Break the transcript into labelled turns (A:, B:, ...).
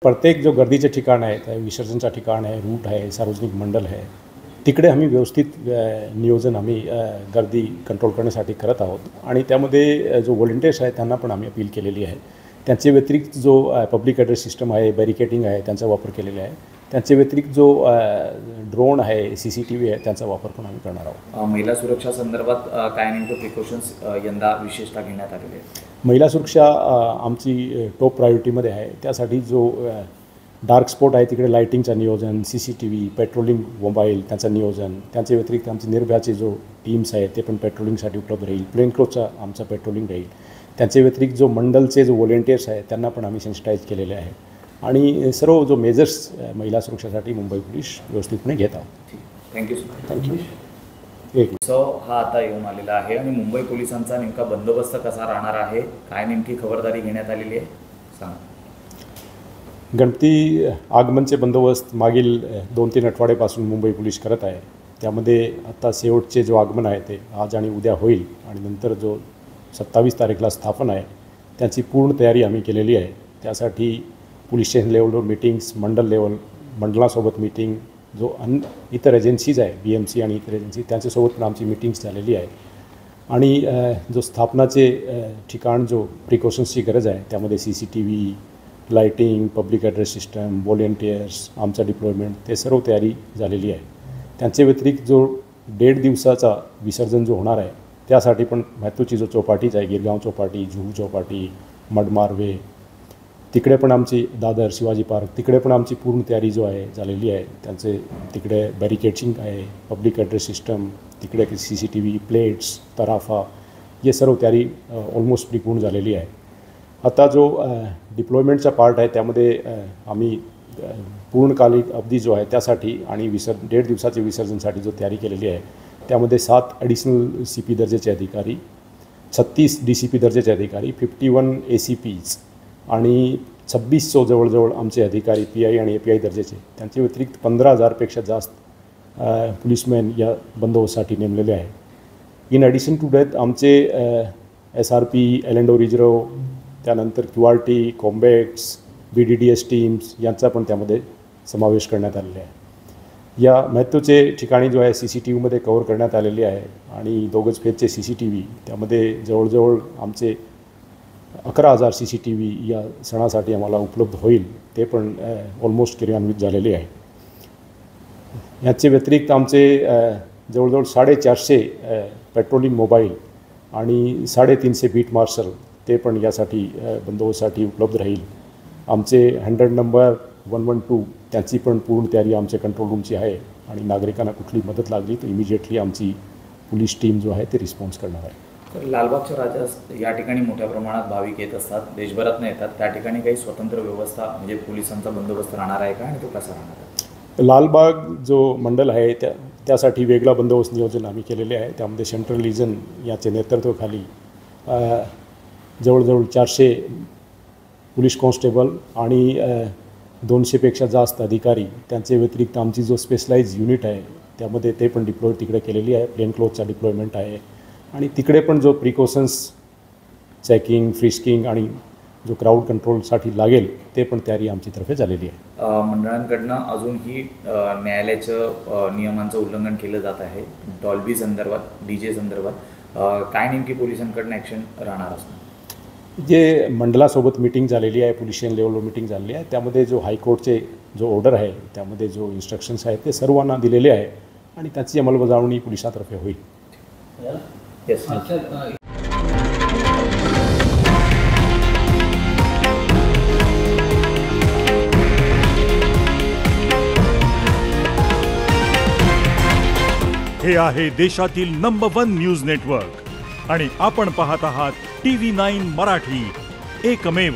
A: प्रत्येक जो गर्दीचे ठिकाण आहे, विसर्जनचं ठिकाण आहे, रूट आहे, सार्वजनिक मंडळ आहे, तिकडे आम्ही व्यवस्थित नियोजन आम्ही गर्दी कंट्रोल करण्यासाठी करत आहोत आणि त्यामध्ये जो व्हॉलंटियर्स आहेत त्यांना पण आम्ही अपील केलेली आहे. त्यांचे व्यतिरिक्त जो पब्लिक ॲड्रेस सिस्टम आहे, बॅरिकेडिंग आहे, त्यांचा वापर केलेला आहे. त्यांचे व्यतिरिक्त जो ड्रोन आहे, CCTV आहे, त्यांचा वापर पण आम्ही करणार आहोत.
B: महिला सुरक्षा संदर्भात काय नेमके प्रिकॉशन्स यंदा विशेषतः घेण्यात आलेले आहेत?
A: महिला सुरक्षा आमची टॉप प्रायोरिटीमध्ये आहे. त्यासाठी जो डार्क स्पॉट आहे तिकडे लाईटिंगचं नियोजन, CCTV, पेट्रोलिंग मोबाईल त्यांचं नियोजन, त्यांच्या व्यतिरिक्त आमचे निर्भयाचे जो टीम्स आहेत ते पण पेट्रोलिंगसाठी उपलब्ध राहील. प्लेन क्लोथचा आमचा पेट्रोलिंग राहील. त्यांच्या व्यतिरिक्त जो मंडलचे जो व्हॉलंटियर्स आहेत त्यांना पण आम्ही सेन्सिटाईज केलेले आहे आणि सर्व जो मेजर्स महिला सुरक्षेसाठी मुंबई पोलीस व्यवस्थितपणे घेत आहोत.
B: Thank you sir.
A: थँक्यू.
B: उत्सव हा आता येऊन आलेला आहे आणि मुंबई पोलिसांचा नेमका बंदोबस्त कसा राहणार आहे, काय नेमकी खबरदारी घेण्यात आलेली आहे सांगा.
A: गणपती आगमनचे बंदोबस्त मागील 2-3 आठवड्यापासून मुंबई पोलीस करत आहे. त्यामध्ये आता शेवटचे जो आगमन आहे ते आज आणि उद्या होईल आणि नंतर जो 27 तारीखला स्थापन आहे त्याची पूर्ण तयारी आम्ही केलेली आहे. त्यासाठी पोलीस स्टेशन लेवलवर मीटिंग्स, मंडळासोबत मीटिंग, जो इतर एजन्सीज आहे BMC आणि इतर एजन्सी त्यांच्यासोबत पण आमची मीटिंग्स झालेली आहे आणि जो स्थापनाचे ठिकाण जो प्रिकॉशन्सची गरज आहे त्यामध्ये CCTV, lighting, public address system, volunteers, आमचा डिप्लॉयमेंट ते सर्व तयारी झालेली आहे. त्यांच्या व्यतिरिक्त जो 1.5 दिवसाचा विसर्जन जो होणार आहे त्यासाठी पण महत्त्वाची जो चौपाटीच आहे, गिरगाव चौपाटी, जुहू चौपाटी, मडमार्वे, तिकडे पण आमची दादर, शिवाजी पार्क, तिकडे पण आमची पूर्ण तयारी जो आहे झालेली आहे. त्यांचे तिकडे बॅरिकेडिंग आहे, पब्लिक ॲड्रेस सिस्टम, तिकडे CCTV, प्लेट्स, तराफा, हे सर्व तयारी ऑलमोस्ट पूर्ण झालेली आहे. आता जो डिप्लॉयमेंटचा पार्ट आहे त्यामध्ये आम्ही पूर्णकालिक अवधी जो आहे त्यासाठी आणि 1.5 दिवसाच्या विसर्जनसाठी जो तयारी केलेली आहे त्यामध्ये 7 ॲडिशनल CP दर्जाचे अधिकारी, 36 DCP दर्जाचे अधिकारी, 51 ACPs आणि 2600 जवळजवळ आमचे अधिकारी PI आणि API दर्जाचे, त्यांच्या व्यतिरिक्त 15,000पेक्षा जास्त पोलिसमॅन या बंदोबस्तासाठी नेमलेले आहे. इन ॲडिशन टू दॅट आमचे SRP, L&O रिझर्व, त्यानंतर QRT, कॉम्बॅट्स, BDDS टीम्स यांचा पण त्यामध्ये समावेश करण्यात आलेला आहे. या महत्त्वाचे ठिकाणी जो आहे CCTVमध्ये कव्हर करण्यात आलेली आहे आणि 2 गज फेजचे CCTV त्यामध्ये जवळजवळ आमचे 11,000 CCTV या सणासाठी आम्हाला उपलब्ध होईल, ते पण ऑलमोस्ट कार्यान्वित झालेले आहे. याचे व्यतिरिक्त आमचे जवळजवळ 450 पेट्रोलिंग मोबाईल आणि 350 बीट मार्शल ते पण यासाठी बंदोबस्तासाठी उपलब्ध राहील. आमचे 100 नंबर 112 त्याची पण पूर्ण तयारी आमच्या कंट्रोल रूमची आहे आणि नागरिकांना कुठली मदत लागली तर इमिजिएटली आमची पोलीस टीम जो आहे ते रिस्पॉन्स करणार आहे.
B: तर लालबागच्या राजा या ठिकाणी मोठ्या प्रमाणात भाविक येत असतात, देशभरातून येतात, त्या ठिकाणी काही स्वतंत्र व्यवस्था म्हणजे पोलिसांचा बंदोबस्त राहणार आहे का आणि तो कसा राहणार आहे?
A: लालबाग जो मंडल आहे त्यासाठी वेगळा बंदोबस्त नियोजन आम्ही केलेले आहे. त्यामध्ये सेंट्रल रिजन याचे नेतृत्वाखाली जवळजवळ 400 पोलीस कॉन्स्टेबल आणि 200पेक्षा जास्त अधिकारी, त्यांच्या व्यतिरिक्त आमची जो स्पेशलाइज युनिट आहे त्यामध्ये ते पण डिप्लॉय तिकडे केलेली आहे. प्लेन क्लोथचा डिप्लॉयमेंट आहे आणि तिकडे पण जो प्रिकॉशन्स चेकिंग, फ्रिस्किंग आणि जो क्राऊड कंट्रोलसाठी लागेल ते पण तयारी आमच्यातर्फे झालेली आहे.
B: मंडळांकडनं अजूनही न्यायालयाचं नियमांचं उल्लंघन केलं जात आहे. डॉल्बी संदर्भात, DJ संदर्भात काय नेमकी पोलिसांकडनं ॲक्शन राहणार असणार?
A: जे मंडळासोबत मीटिंग झालेली आहे, पोलीस स्टेशन लेवलवर मीटिंग झालेली आहे, त्यामध्ये जो हायकोर्टचे जो ऑर्डर आहे त्यामध्ये जो इन्स्ट्रक्शन्स आहेत ते सर्वांना दिलेले आहे आणि त्याची अंमलबजावणी पोलिसांतर्फे होईल.
B: येस.
C: हे आहे देशातील नंबर 1 न्यूज नेटवर्क आणि आपण पाहत आहात TV9 मराठी, एकमेव.